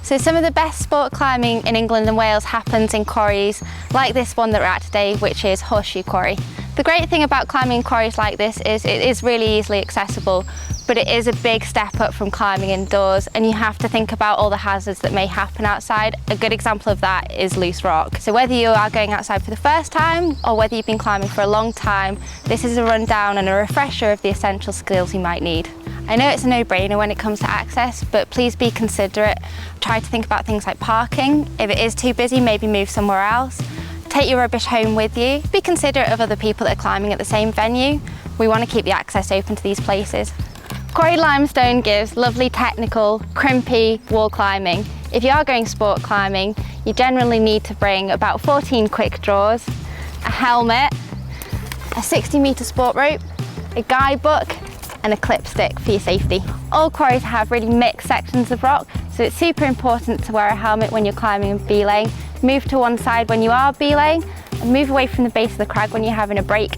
So some of the best sport climbing in England and Wales happens in quarries like this one that we're at today, which is Horseshoe Quarry. The great thing about climbing quarries like this is it is really easily accessible, but it is a big step up from climbing indoors, and you have to think about all the hazards that may happen outside. A good example of that is loose rock. So whether you are going outside for the first time or whether you've been climbing for a long time, this is a rundown and a refresher of the essential skills you might need. I know it's a no-brainer when it comes to access, but please be considerate. Try to think about things like parking. If it is too busy, maybe move somewhere else. Take your rubbish home with you. Be considerate of other people that are climbing at the same venue. We want to keep the access open to these places. Quarried limestone gives lovely technical, crimpy wall climbing. If you are going sport climbing, you generally need to bring about 14 quick draws, a helmet, a 60-metre sport rope, a guidebook, and a clipstick for your safety. All quarries have really mixed sections of rock, so it's super important to wear a helmet when you're climbing and belaying. Move to one side when you are belaying, and move away from the base of the crag when you're having a break.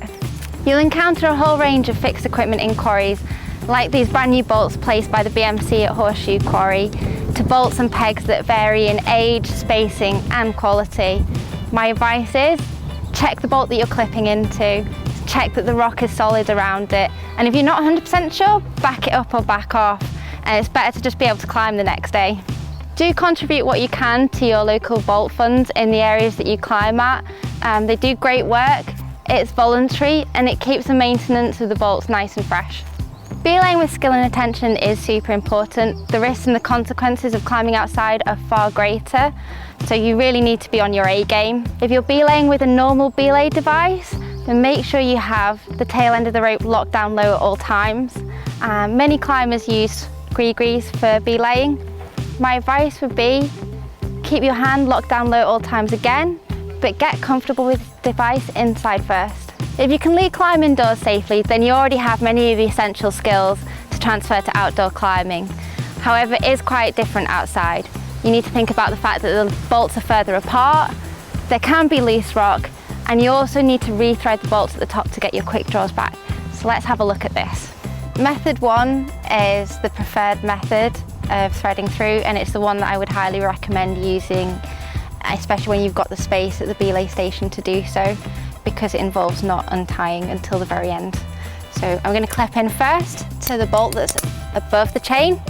You'll encounter a whole range of fixed equipment in quarries, like these brand new bolts placed by the BMC at Horseshoe Quarry, to bolts and pegs that vary in age, spacing and quality. My advice is, check the bolt that you're clipping into, check that the rock is solid around it, and if you're not 100% sure, back it up or back off, and it's better to just be able to climb the next day. Do contribute what you can to your local bolt funds in the areas that you climb at. They do great work, it's voluntary, and it keeps the maintenance of the bolts nice and fresh. Belaying with skill and attention is super important. The risks and the consequences of climbing outside are far greater, so you really need to be on your A game. If you're belaying with a normal belay device, then make sure you have the tail end of the rope locked down low at all times. Many climbers use Grigris for belaying. My advice would be, keep your hand locked down low at all times again, but get comfortable with the device inside first. If you can lead climb indoors safely, then you already have many of the essential skills to transfer to outdoor climbing. However, it is quite different outside. You need to think about the fact that the bolts are further apart, there can be loose rock, and you also need to re-thread the bolts at the top to get your quick draws back. So let's have a look at this. Method 1 is the preferred method of threading through, and it's the one that I would highly recommend using, especially when you've got the space at the belay station to do so, because it involves not untying until the very end. So I'm going to clip in first to the bolt that's above the chain.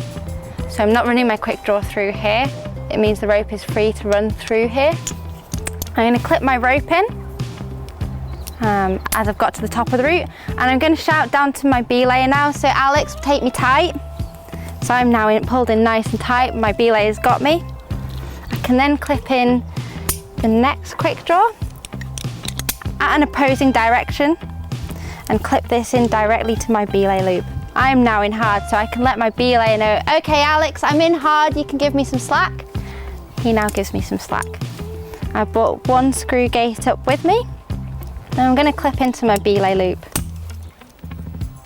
So I'm not running my quick draw through here. It means the rope is free to run through here. I'm going to clip my rope in as I've got to the top of the route, and I'm going to shout down to my belayer now, so Alex, take me tight. So I'm now pulled in nice and tight, my belayer's got me. I can then clip in the next quick draw at an opposing direction and clip this in directly to my belay loop. I am now in hard, so I can let my belayer know, okay Alex, I'm in hard, you can give me some slack. He now gives me some slack. I brought one screw gate up with me. Now I'm going to clip into my belay loop.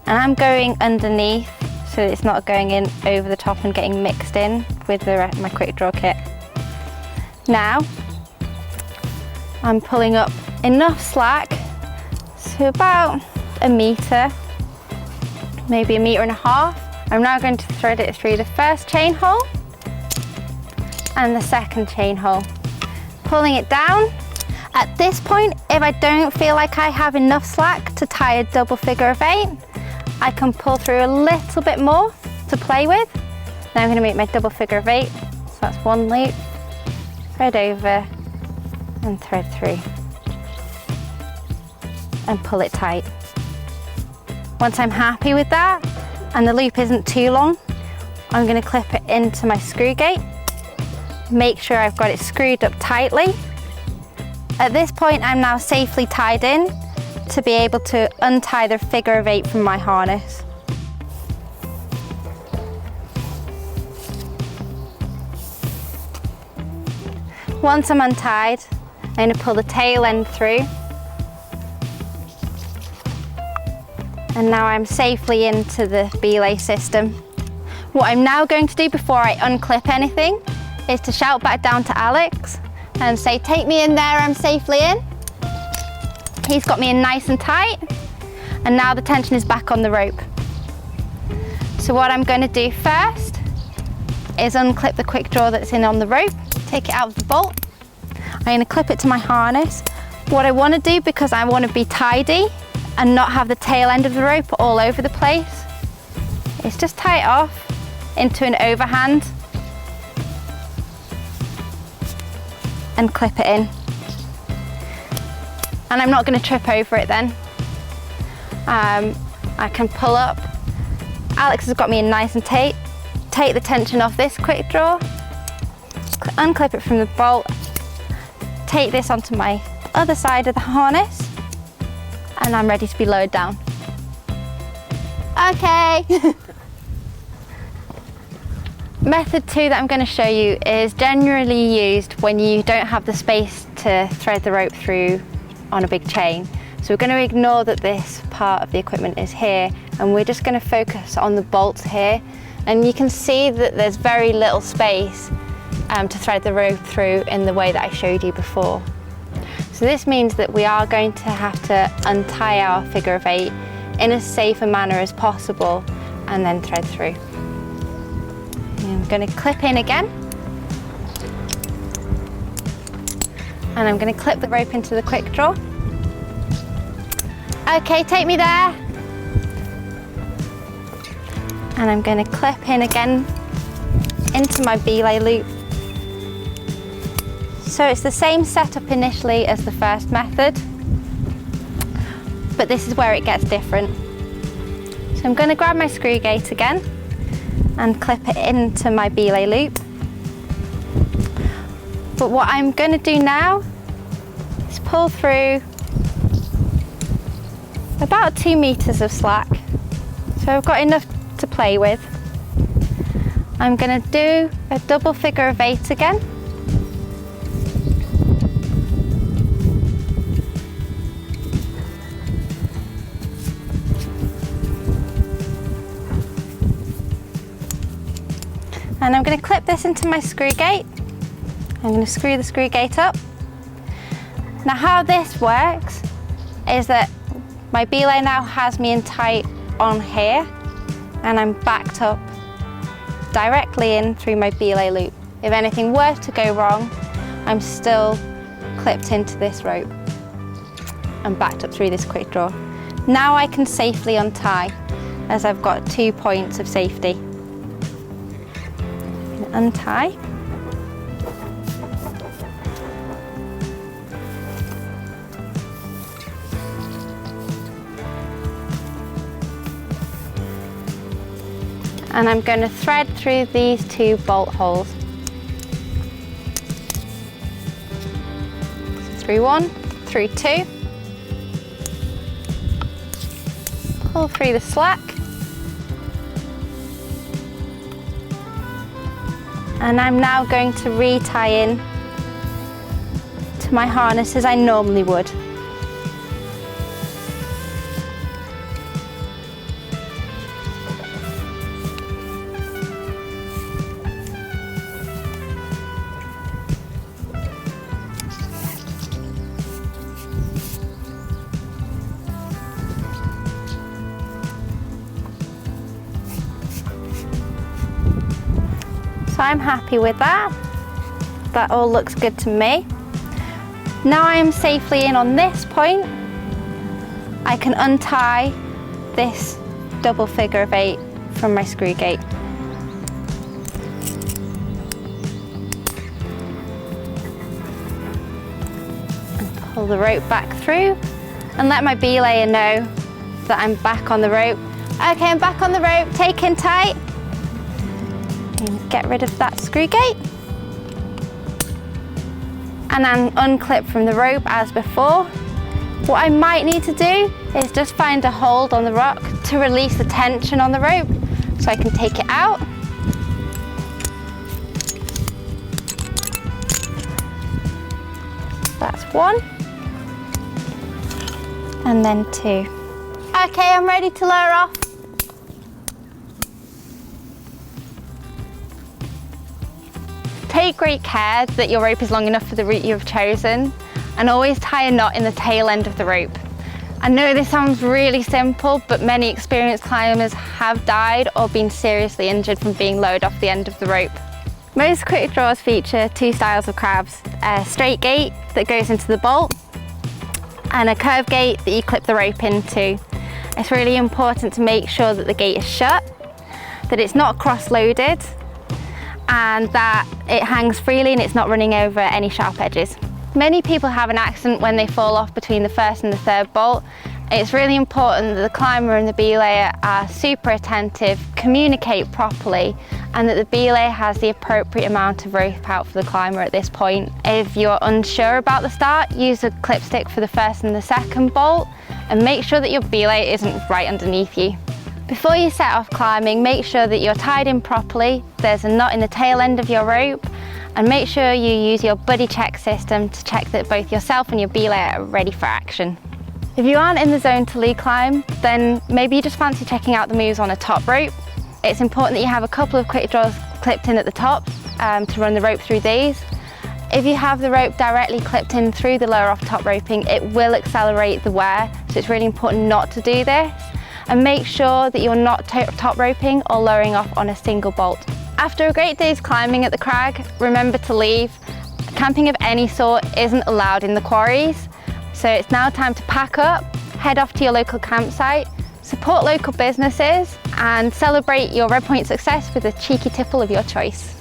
And I'm going underneath, so it's not going in over the top and getting mixed in with my quick draw kit. Now, I'm pulling up enough slack, so about a metre, maybe 1.5 meters. I'm now going to thread it through the first chain hole and the second chain hole, pulling it down. At this point, if I don't feel like I have enough slack to tie a double figure of 8, I can pull through a little bit more to play with. Now I'm going to make my double figure of 8, so that's one loop, thread over and thread through and pull it tight. Once I'm happy with that and the loop isn't too long, I'm going to clip it into my screw gate, make sure I've got it screwed up tightly. At this point, I'm now safely tied in to be able to untie the figure of 8 from my harness. Once I'm untied, I'm going to pull the tail end through. And now I'm safely into the belay system. What I'm now going to do before I unclip anything is to shout back down to Alex and say, take me in there, I'm safely in. He's got me in nice and tight, and now the tension is back on the rope. So what I'm going to do first is unclip the quick draw that's in on the rope, take it out of the bolt. I'm going to clip it to my harness. What I want to do, because I want to be tidy and not have the tail end of the rope all over the place, is just tie it off into an overhand and clip it in. And I'm not going to trip over it then. I can pull up. Alex has got me in nice and tight. Take the tension off this quick draw, unclip it from the bolt, take this onto my other side of the harness, and I'm ready to be lowered down. Okay. Method 2 that I'm going to show you is generally used when you don't have the space to thread the rope through on a big chain. So we're going to ignore that this part of the equipment is here, and we're just going to focus on the bolts here. And you can see that there's very little space to thread the rope through in the way that I showed you before. So this means that we are going to have to untie our figure of 8 in as safe a manner as possible and then thread through. I'm going to clip in again, and I'm going to clip the rope into the quick draw. Okay, take me there. And I'm going to clip in again into my belay loop. So it's the same setup initially as the first method, but this is where it gets different. So I'm going to grab my screw gate again and clip it into my belay loop. But what I'm going to do now is pull through about 2 meters of slack. So I've got enough to play with. I'm going to do a double figure of 8 again. And I'm going to clip this into my screw gate. I'm going to screw the screw gate up. Now how this works is that my belay now has me in tight on here, and I'm backed up directly in through my belay loop. If anything were to go wrong, I'm still clipped into this rope and backed up through this quick draw. Now I can safely untie, as I've got 2 points of safety. Untie. And I'm going to thread through these 2 bolt holes. Through 1, through 2. Pull through the slack. And I'm now going to retie in to my harness as I normally would. So I'm happy with that. That all looks good to me. Now I'm safely in on this point. I can untie this double figure of 8 from my screw gate. And pull the rope back through and let my belayer know that I'm back on the rope. Okay, I'm back on the rope, take in tight. And get rid of that screw gate. And then unclip from the rope as before. What I might need to do is just find a hold on the rock to release the tension on the rope so I can take it out. That's 1. And then 2. Okay, I'm ready to lower off. Take great care that your rope is long enough for the route you have chosen, and always tie a knot in the tail end of the rope. I know this sounds really simple, but many experienced climbers have died or been seriously injured from being lowered off the end of the rope. Most quick draws feature two styles of crabs, a straight gate that goes into the bolt and a curved gate that you clip the rope into. It's really important to make sure that the gate is shut, that it's not cross-loaded, and that it hangs freely and it's not running over any sharp edges. Many people have an accident when they fall off between the first and the third bolt. It's really important that the climber and the belayer are super attentive, communicate properly, and that the belayer has the appropriate amount of rope out for the climber at this point. If you're unsure about the start, use a clipstick for the first and the second bolt, and make sure that your belay isn't right underneath you. Before you set off climbing, make sure that you're tied in properly, there's a knot in the tail end of your rope, and make sure you use your buddy check system to check that both yourself and your belayer are ready for action. If you aren't in the zone to lead climb, then maybe you just fancy checking out the moves on a top rope. It's important that you have a couple of quick draws clipped in at the top to run the rope through these. If you have the rope directly clipped in through the lower off top roping, it will accelerate the wear, so it's really important not to do this. And make sure that you're not top roping or lowering off on a single bolt. After a great day's climbing at the crag, remember to leave. Camping of any sort isn't allowed in the quarries, so it's now time to pack up, head off to your local campsite, support local businesses, and celebrate your Red Point success with a cheeky tipple of your choice.